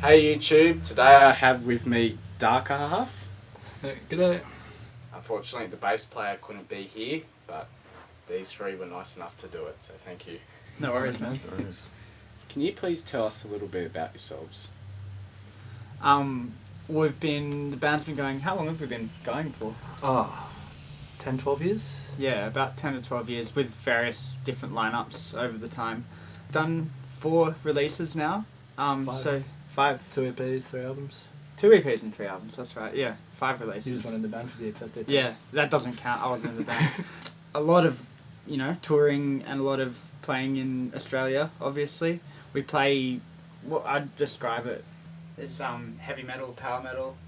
Hey YouTube, today I have with me Darker Half. Hey, g'day. Unfortunately the bass player couldn't be here, but these three were nice enough to do it, so thank you. No worries, man. No worries. Can you please tell us a little bit about yourselves? The band's been going, how long have we been going for? 10, 12 years? Yeah, about 10 to 12 years with various different lineups over the time. Done 4 releases now. So 5. 2 EPs, 3 albums. 2 EPs and 3 albums, that's right, yeah. 5 releases. You just went in the band for the first EP. Yeah, that doesn't count, I wasn't in the band. A lot of, touring and a lot of playing in Australia, obviously. We play, what I'd describe it as heavy metal, power metal.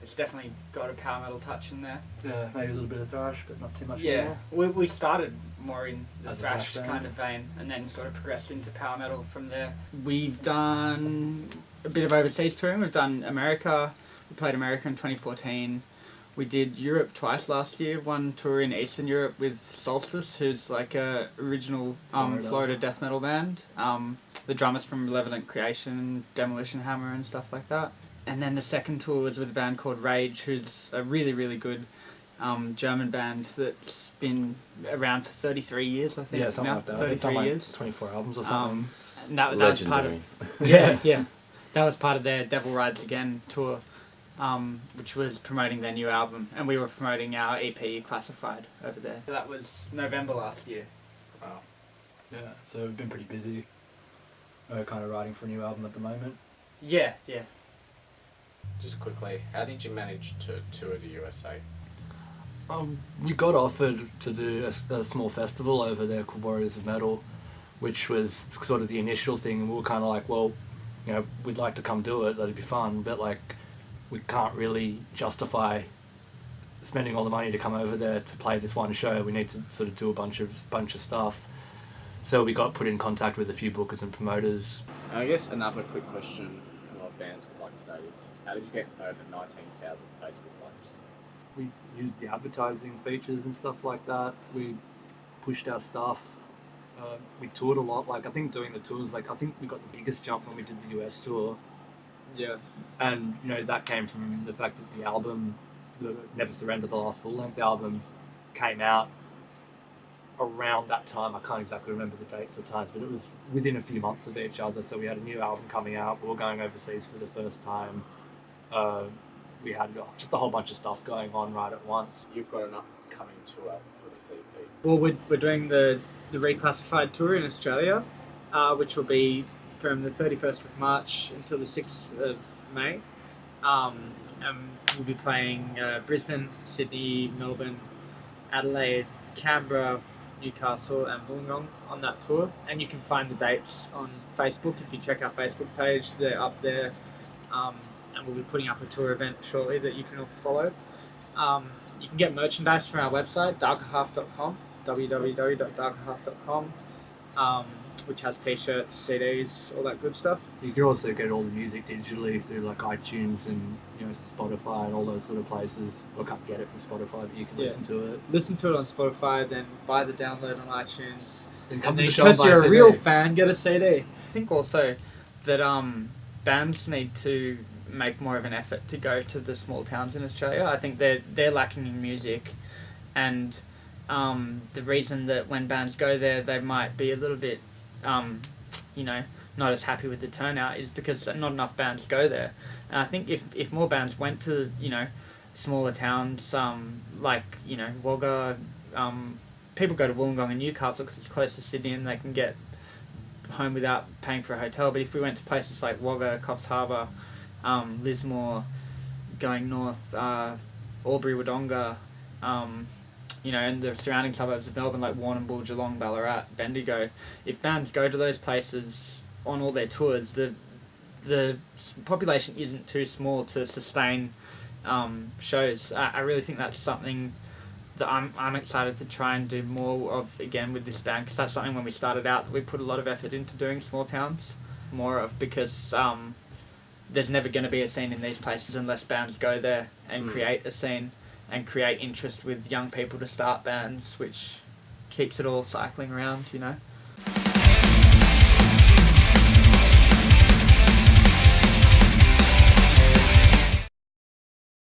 It's definitely got a power metal touch in there. Yeah, maybe a little bit of thrash, but not too much Yeah, more. we started more in the As a thrash thrash kind of vein and then sort of progressed into power metal from there. We've done a bit of overseas touring. We've done America. We played America in 2014. We did Europe twice last year. One tour in Eastern Europe with Solstice, who's like a original Florida death metal band. The drummers from Malevolent Creation, Demolition Hammer and stuff like that. And then the second tour was with a band called Rage, who's a really, really good German band that's been around for 33 years, I think. Yeah, something now. like that. 33 like years. 24 albums or something. And that was part of... Yeah. That was part of their Devil Rides Again tour, which was promoting their new album. And we were promoting our EP, Classified, over there. So that was November last year. Wow. Yeah, so we've been pretty busy. We're kind of writing for a new album at the moment. Yeah. Just quickly, how did you manage to tour the USA? We got offered to do a small festival over there called Warriors of Metal, which was sort of the initial thing, and we were kind of like, well, we'd like to come do it, that'd be fun, but like, we can't really justify spending all the money to come over there to play this one show. We need to sort of do a bunch of stuff. So we got put in contact with a few bookers and promoters. I guess another quick question a lot of bands would like to know is, how did you get over 19,000 Facebook likes? We used the advertising features and stuff like that. We pushed our stuff. We toured a lot. Like, I think doing the tours, I think we got the biggest jump when we did the US tour. Yeah. And, that came from the fact that the album, the Never Surrender, the last full-length album, came out around that time. I can't exactly remember the dates or times, but it was within a few months of each other. So we had a new album coming out. We were going overseas for the first time. We had just a whole bunch of stuff going on right at once. You've got an upcoming tour for this EP. Well, we're doing the Reclassified tour in Australia, which will be from the 31st of March until the 6th of May. We'll be playing Brisbane, Sydney, Melbourne, Adelaide, Canberra, Newcastle and Wollongong on that tour. And you can find the dates on Facebook. If you check our Facebook page, they're up there. And we'll be putting up a tour event shortly that you can all follow. You can get merchandise from our website, darkerhalf.com, www.darkerhalf.com, which has t-shirts, CDs, all that good stuff. You can also get all the music digitally through like iTunes and Spotify and all those sort of places. Or can't get it from Spotify, but you can listen to it. Listen to it on Spotify, then buy the download on iTunes. And then because because you're a real fan, get a CD. I think also that bands need to make more of an effort to go to the small towns in Australia. I think they're lacking in music, and the reason that when bands go there they might be a little bit not as happy with the turnout is because not enough bands go there. And I think if more bands went to smaller towns like Wagga, people go to Wollongong and Newcastle because it's close to Sydney and they can get home without paying for a hotel. But if we went to places like Wagga, Coffs Harbour, Lismore, going north, Albury, Wodonga, and the surrounding suburbs of Melbourne like Warrnambool, Geelong, Ballarat, Bendigo, if bands go to those places on all their tours, the population isn't too small to sustain shows. I really think that's something that I'm excited to try and do more of again with this band, because that's something when we started out that we put a lot of effort into doing small towns more of, because there's never going to be a scene in these places unless bands go there and create a scene and create interest with young people to start bands, which keeps it all cycling around,